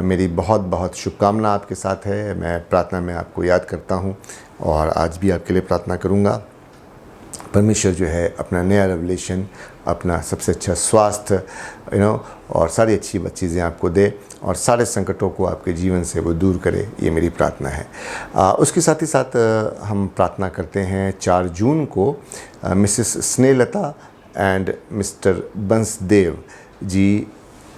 मेरी बहुत बहुत शुभकामना आपके साथ है। मैं प्रार्थना में आपको याद करता हूँ, और आज भी आपके लिए प्रार्थना करूँगा। परमेश्वर जो है अपना नया रेवलेशन, अपना सबसे अच्छा स्वास्थ्य और सारी अच्छी चीज़ें आपको दे, और सारे संकटों को आपके जीवन से वो दूर करे, ये मेरी प्रार्थना है। उसके साथ ही साथ हम प्रार्थना करते हैं 4 जून को मिसेस स्नेहलता एंड मिस्टर बंसदेव जी,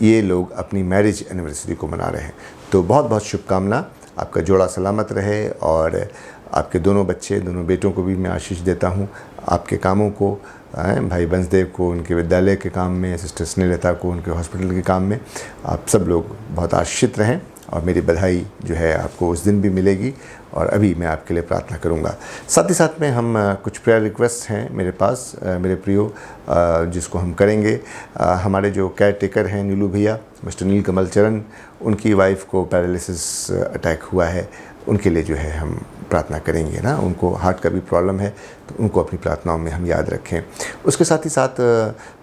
ये लोग अपनी मैरिज एनिवर्सरी को मना रहे हैं। तो बहुत बहुत शुभकामना, आपका जोड़ा सलामत रहे, और आपके दोनों बच्चे, दोनों बेटों को भी मैं आशीष देता हूँ। आपके कामों को, भाई बंसदेव को उनके विद्यालय के काम में, सिस्टर स्नेहलता को उनके हॉस्पिटल के काम में, आप सब लोग बहुत आशीषित रहें। और मेरी बधाई जो है आपको उस दिन भी मिलेगी, और अभी मैं आपके लिए प्रार्थना करूंगा। साथ ही साथ में हम कुछ प्रेयर रिक्वेस्ट हैं मेरे पास, मेरे प्रियो, जिसको हम करेंगे। हमारे जो केयर टेकर हैं नीलू भैया, मिस्टर नील कमल चरण, उनकी वाइफ को पैरालिसिस अटैक हुआ है, उनके लिए जो है हम प्रार्थना करेंगे ना। उनको हार्ट का भी प्रॉब्लम है, तो उनको अपनी प्रार्थनाओं में हम याद रखें। उसके साथ ही साथ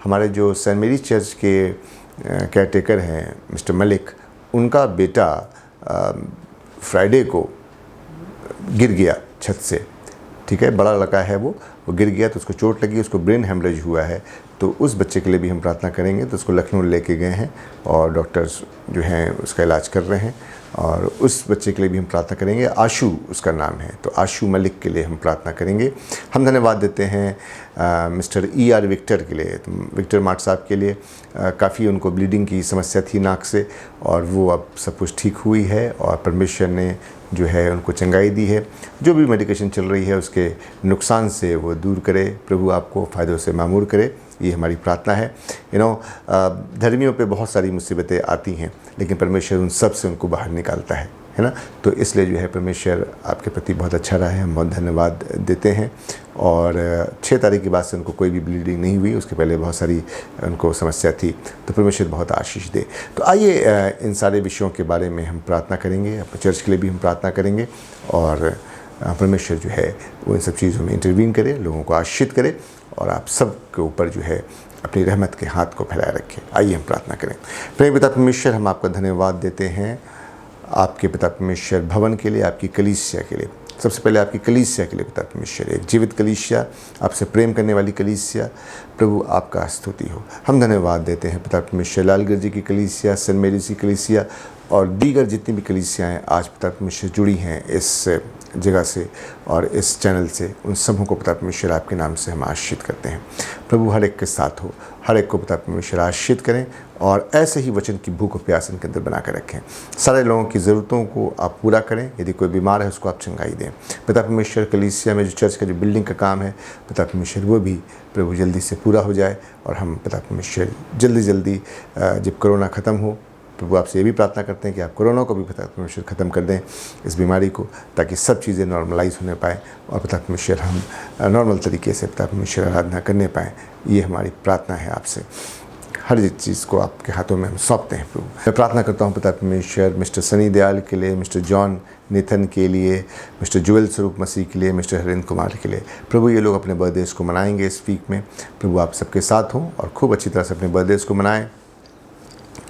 हमारे जो सेंट मेरी चर्च के केयर टेकर हैं मिस्टर मलिक, उनका बेटा फ्राइडे को गिर गया छत से, ठीक है, बड़ा लड़का है वो गिर गया, तो उसको चोट लगी, उसको ब्रेन हेमरेज हुआ है। तो उस बच्चे के लिए भी हम प्रार्थना करेंगे। तो उसको लखनऊ लेके गए हैं, और डॉक्टर्स जो हैं उसका इलाज कर रहे हैं, और उस बच्चे के लिए भी हम प्रार्थना करेंगे। आशु उसका नाम है, तो आशु मलिक के लिए हम प्रार्थना करेंगे। हम धन्यवाद देते हैं मिस्टर ER विक्टर के लिए, तो विक्टर मार्ट साहब के लिए काफ़ी उनको ब्लीडिंग की समस्या थी नाक से, और वो अब सब कुछ ठीक हुई है, और परमेश्वर ने जो है उनको चंगाई दी है। जो भी मेडिकेशन चल रही है उसके नुकसान से वो दूर करे, प्रभु आपको फ़ायदों से मामूर करे, ये हमारी प्रार्थना है। धर्मियों पे बहुत सारी मुसीबतें आती हैं, लेकिन परमेश्वर उन सब से उनको बाहर निकालता है। है ना। तो इसलिए जो है परमेश्वर आपके प्रति बहुत अच्छा रहा है, हम बहुत धन्यवाद देते हैं। और 6 तारीख के बाद से उनको कोई भी ब्लीडिंग नहीं हुई, उसके पहले बहुत सारी उनको समस्या थी, तो परमेश्वर बहुत आशीष दे। तो आइए इन सारे विषयों के बारे में हम प्रार्थना करेंगे, अपने चर्च के लिए भी हम प्रार्थना करेंगे, और परमेश्वर जो है वो इन सब चीज़ों में इंटरवीन करे, लोगों को आशीषित करे, और आप सब के ऊपर जो है अपनी रहमत के हाथ को फैलाए रखें। आइए हम प्रार्थना करें। प्रेम पिता परमेश्वर, हम आपका धन्यवाद देते हैं आपके पिता परमेश्वर भवन के लिए, आपकी कलीसिया के लिए। सबसे पहले आपकी कलीसिया के लिए पिता परमेश्वर, एक जीवित कलीसिया, आपसे प्रेम करने वाली कलीसिया, प्रभु आपका स्तुति हो। हम धन्यवाद देते हैं पिता परमेश्वर लालगढ़ जी की कलीसिया, सेंट मेरीज की कलीसिया और दीगर जितनी भी कलीसियाएँ आज पिता परमेश्वर जुड़ी हैं इस जगह से और इस चैनल से, उन सबों को पिता परमेश्वर आपके नाम से हम आशीषित करते हैं। प्रभु हर एक के साथ हो, हर एक को पिता परमेश्वर आशीषित करें, और ऐसे ही वचन की भूख और प्यास इनके अंदर बना कर रखें। सारे लोगों की ज़रूरतों को आप पूरा करें, यदि कोई बीमार है उसको आप चंगाई दें। पिता परमेश्वर कलीसिया में जो चर्च का जो बिल्डिंग का काम है पिता परमेश्वर वो भी प्रभु जल्दी से पूरा हो जाए, और हम पिता परमेश्वर जल्दी जब कोरोना ख़त्म हो, प्रभु आपसे ये भी प्रार्थना करते हैं कि आप कोरोना को भी पिता परमेश्वर ख़त्म कर दें, इस बीमारी को, ताकि सब चीज़ें नॉर्मलाइज होने पाएँ और पिता परमेश्वर हम नॉर्मल तरीके से पिता परमेश्वर आराधना करने पाएँ। ये हमारी प्रार्थना है आपसे। हर एक चीज़ को आपके हाथों में हम सौंपते हैं प्रभु। मैं प्रार्थना करता हूँ पिता परमेश्वर मिस्टर सनी दयाल के लिए, मिस्टर जॉन निथन के लिए, मिस्टर जुएल स्वरूप मसीह के लिए, मिस्टर हरिंद्र कुमार के लिए। प्रभु ये लोग अपने बर्थडेज को मनाएंगे इस वीक में, प्रभु आप सबके साथ हों और खूब अच्छी तरह से अपने बर्थडेज को मनाएं,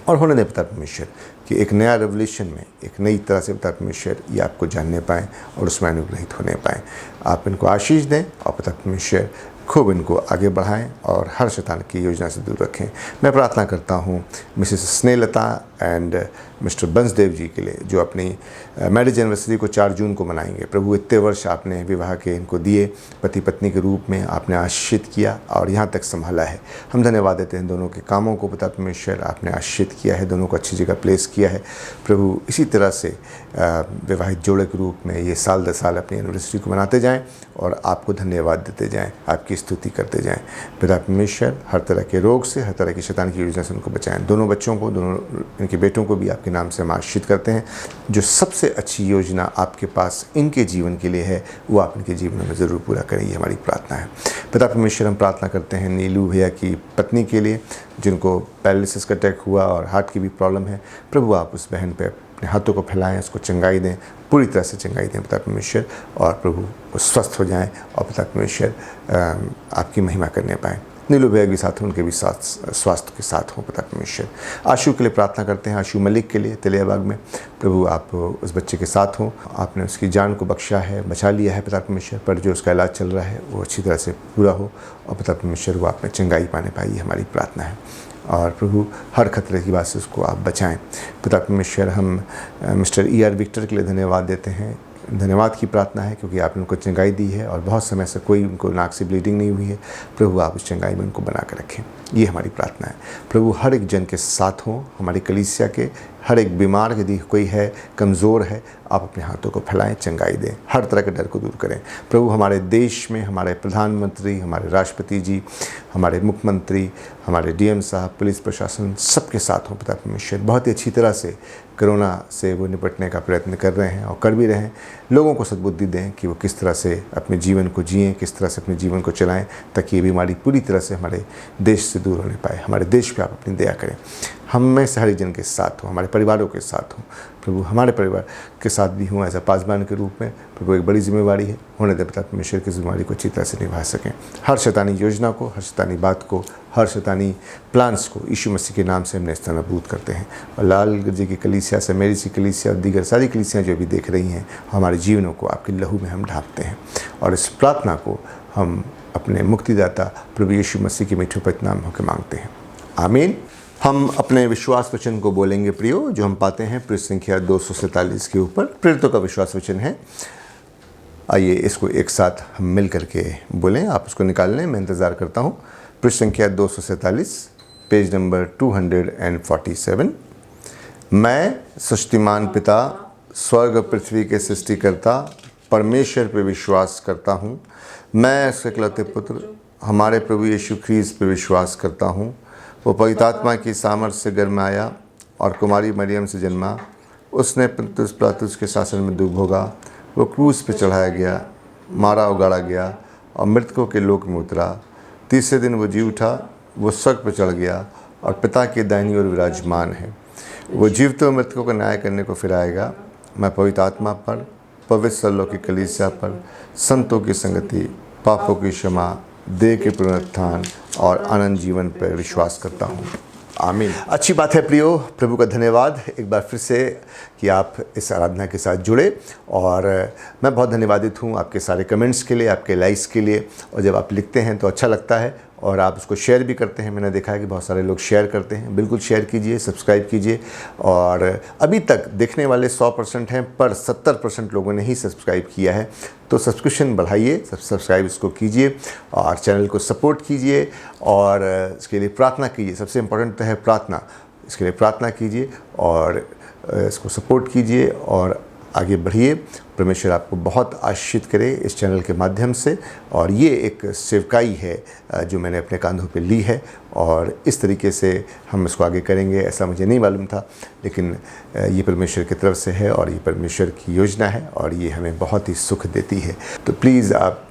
और होने दें पिता परमेश्वर कि एक नया रेवोल्यूशन में, एक नई तरह से पिता परमेश्वर ये आपको जानने पाएँ और उसमें अनुग्रहित होने पाएँ। आप इनको आशीष दें और पिता परमेश्वर खूब इनको आगे बढ़ाएं और हर शैतान की योजना से दूर रखें। मैं प्रार्थना करता हूँ मिसेस स्नेहलता एंड मिस्टर बंसदेव जी के लिए, जो अपनी मैरिज एनिवर्सरी को 4 जून को मनाएंगे। प्रभु इतने वर्ष आपने विवाह के इनको दिए, पति पत्नी के रूप में आपने आशीषित किया और यहाँ तक संभाला है। हम धन्यवाद देते हैं दोनों के कामों को पिता परमेश्वर, आपने आशीषित किया है, दोनों को अच्छी जगह प्लेस किया है। प्रभु इसी तरह से विवाहित जोड़े के रूप में ये साल दर साल अपनी एनिवर्सरी को मनाते जाएं और आपको धन्यवाद देते जाएं, आपकी स्तुति करते जाएं। पिता परमेश्वर हर तरह के रोग से, हर तरह की शैतान की योजना से उनको बचाएं। दोनों बच्चों को, दोनों इनके बेटों को भी आपके नाम से हम आशीषित करते हैं। जो सबसे अच्छी योजना आपके पास इनके जीवन के लिए है वो आप इनके जीवन में ज़रूर पूरा करें, ये हमारी प्रार्थना है। पिता परमेश्वर हम प्रार्थना करते हैं नीलू भैया की पत्नी के लिए, जिनको पैरालिसिस का अटैक हुआ और हार्ट की भी प्रॉब्लम है। प्रभु आप उस बहन पे अपने हाथों को फैलाएं, उसको चंगाई दें, पूरी तरह से चंगाई दें पिता परमेश्वर, और प्रभु वो स्वस्थ हो जाएं और पिता परमेश्वर आपकी महिमा करने पाएँ। नीलू भैया के साथ उनके भी स्वास्थ्य के साथ हो पिता परमेश्वर। आशु के लिए प्रार्थना करते हैं, आशु मलिक के लिए तेलियाबाग में। प्रभु आप उस बच्चे के साथ हो, आपने उसकी जान को बख्शा है, बचा लिया है पिता परमेश्वर, पर जो उसका इलाज चल रहा है वो अच्छी तरह से पूरा हो और पिता परमेश्वर वो आप में चंगाई पाने पाई, हमारी प्रार्थना है। और प्रभु हर खतरे की बात से उसको आप बचाएं पिता परमेश्वर। हम मिस्टर ER विक्टर के लिए धन्यवाद देते हैं, धन्यवाद की प्रार्थना है क्योंकि आपने उनको चंगाई दी है और बहुत समय से कोई उनको नाक से ब्लीडिंग नहीं हुई है। प्रभु आप उस चंगाई में उनको बना कर रखें, ये हमारी प्रार्थना है। प्रभु हर एक जन के साथ हों, हमारी कलीसिया के हर एक बीमार यदि कोई है, कमज़ोर है, आप अपने हाथों को फैलाएं, चंगाई दें, हर तरह के डर को दूर करें। प्रभु हमारे देश में हमारे प्रधानमंत्री, हमारे राष्ट्रपति जी, हमारे मुख्यमंत्री, हमारे DM साहब, पुलिस प्रशासन सबके साथ हों पिता परमेश्वर। बहुत ही अच्छी तरह से कोरोना से वो निपटने का प्रयत्न कर रहे हैं और कर भी रहे हैं। लोगों को सद्बुद्धि दें कि वो किस तरह से अपने जीवन को जिएं, किस तरह से अपने जीवन को चलाएं, ताकि ये बीमारी पूरी तरह से हमारे देश से दूर होने पाए। हमारे देश पे आप अपनी दया करें, हम में से हर एक जन के साथ हो, हमारे परिवारों के साथ हो। प्रभु हमारे परिवार के साथ भी हूँ एज अ पासबान के रूप में। प्रभु एक बड़ी जिम्मेवारी है, होने दे पिता परमेश्वर की जिम्मेवारी को अच्छी तरह से निभा सकें। हर शैतानी योजना को, हर शैतानी बात को, हर शैतानी प्लान्स को यीशु मसीह के नाम से हम नेस्तनाबूद करते हैं। और लालगढ़ जी की कलीसिया, सेंट मेरीज की कलीसिया और दीगर सारी कलीसियाँ जो भी देख रही हैं, हमारे जीवनों को आपके लहू में हम ढांपते हैं और इस प्रार्थना को हम अपने मुक्तिदाता प्रभु यीशु मसीह के मीठे पवित्र नाम होकर मांगते हैं, आमीन। हम अपने विश्वास वचन को बोलेंगे प्रियो, जो हम पाते हैं पृष्ठ संख्या 247 के ऊपर। प्रेरितों का विश्वास वचन है। आइए इसको एक साथ हम मिल करके बोलें। आप उसको निकाल लें, मैं इंतज़ार करता हूँ। पृष्ठ संख्या 247, पेज नंबर 247। मैं सृष्टिमान पिता, स्वर्ग पृथ्वी के सृष्टिकर्ता परमेश्वर पर विश्वास करता हूँ। मैं उसके इकलौते पुत्र हमारे प्रभु यीशु ख्रीस्त पर विश्वास करता हूँ। वो पवित्र आत्मा की सामर्थ्य से गर्म आया और कुमारी मरियम से जन्मा। उसने पुंतियुस पिलातुस के शासन में दुख भोगा, वो क्रूस पे चढ़ाया गया, मारा उगाड़ा गया और मृतकों के लोक में उतरा। तीसरे दिन वो जी उठा, वो स्वर्ग पर चढ़ गया और पिता के दाहिनी ओर विराजमान है। वो जीवते और मृतकों का न्याय करने को फिर आएगा। मैं पवित्र आत्मा पर, पवित्र सल्लों की कलीसिया पर, संतों की संगति, पापों की क्षमा, देह के पुनरुत्थान और अनंत जीवन पर विश्वास करता हूँ। आमीन। अच्छी बात है प्रियो, प्रभु का धन्यवाद एक बार फिर से कि आप इस आराधना के साथ जुड़े। और मैं बहुत धन्यवादित हूँ आपके सारे कमेंट्स के लिए, आपके लाइक्स के लिए। और जब आप लिखते हैं तो अच्छा लगता है और आप उसको शेयर भी करते हैं। मैंने देखा है कि बहुत सारे लोग शेयर करते हैं। बिल्कुल शेयर कीजिए, सब्सक्राइब कीजिए। और अभी तक देखने वाले 100% हैं, पर 70% लोगों ने ही सब्सक्राइब किया है। तो सब्सक्रिप्शन बढ़ाइए, सब्सक्राइब इसको कीजिए और चैनल को सपोर्ट कीजिए और इसके लिए प्रार्थना कीजिए। सबसे इम्पोर्टेंट तो है प्रार्थना, इसके लिए प्रार्थना कीजिए और इसको सपोर्ट कीजिए और आगे बढ़िए। परमेश्वर आपको बहुत आशीषित करे इस चैनल के माध्यम से। और ये एक सेवकाई है जो मैंने अपने कांधों पे ली है और इस तरीके से हम इसको आगे करेंगे ऐसा मुझे नहीं मालूम था, लेकिन ये परमेश्वर की तरफ से है और ये परमेश्वर की योजना है और ये हमें बहुत ही सुख देती है। तो प्लीज़ आप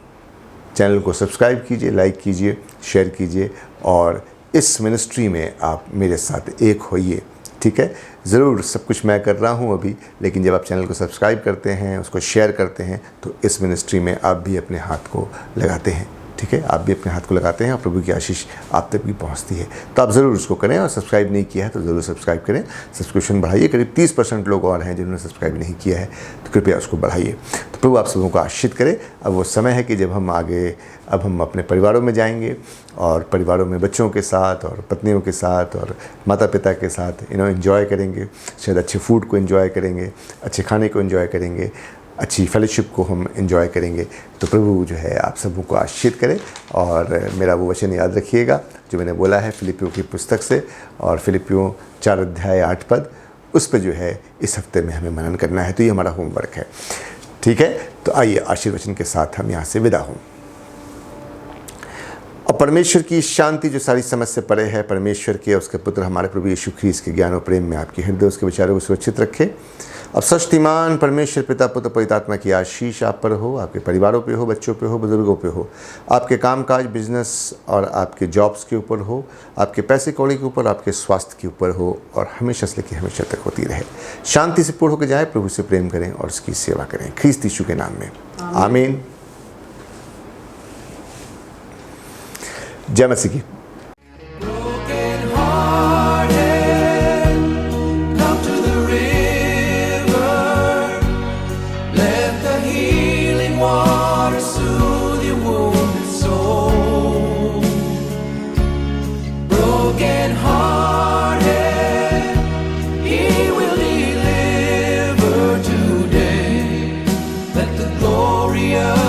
चैनल को सब्सक्राइब कीजिए, लाइक कीजिए, शेयर कीजिए और इस मिनिस्ट्री में आप मेरे साथ एक होइए। ठीक है, ज़रूर सब कुछ मैं कर रहा हूँ अभी, लेकिन जब आप चैनल को सब्सक्राइब करते हैं, उसको शेयर करते हैं, तो इस मिनिस्ट्री में आप भी अपने हाथ को लगाते हैं। ठीक है, आप भी अपने हाथ को लगाते हैं और प्रभु की आशीष आप तक भी पहुंचती है। तो आप ज़रूर उसको करें और सब्सक्राइब नहीं किया है तो ज़रूर सब्सक्राइब करें, सब्सक्रिप्शन बढ़ाइए। करीब 30% लोग और हैं जिन्होंने सब्सक्राइब नहीं किया है, तो कृपया उसको बढ़ाइए। तो प्रभु आप सबों को आशीषित करे। अब वो समय है कि जब हम आगे अब हम अपने परिवारों में जाएंगे और परिवारों में बच्चों के साथ और पत्नियों के साथ और माता पिता के साथ एंजॉय करेंगे। शायद अच्छे फूड को एंजॉय करेंगे, अच्छे खाने को एंजॉय करेंगे, अच्छी फेलोशिप को हम एंजॉय करेंगे। तो प्रभु जो है आप सबों को आशीषित करे। और मेरा वो वचन याद रखिएगा जो मैंने बोला है फिलिपियों की पुस्तक से, और फिलिपियों 4 अध्याय 8 पद, उस पर जो है इस हफ्ते में हमें मनन करना है। तो ये हमारा होमवर्क है। ठीक है, तो आइए आशीर्वचन के साथ हम यहाँ से विदा हों। और परमेश्वर की शांति जो सारी समझ से परे है, परमेश्वर के उसके पुत्र हमारे प्रभु यीशु ख्रीस्त के ज्ञान और प्रेम में आपके हृदय उसके विचारों को सुरक्षित रखे। अब शक्तिमान परमेश्वर पिता पुत्र पवित्र आत्मा की आशीष आप पर हो, आपके परिवारों पे हो, बच्चों पे हो, बुजुर्गों पे हो, आपके कामकाज, बिजनेस और आपके जॉब्स के ऊपर हो, आपके पैसे कौड़ी के ऊपर, आपके स्वास्थ्य के ऊपर हो और हमेशा से लेकर हमेशा तक होती रहे। शांति से पूर्ण होकर जाए, प्रभु से प्रेम करें और उसकी सेवा करें, ख्रीस्त यीशु के नाम में आमीन। जय मसीह की। Gloria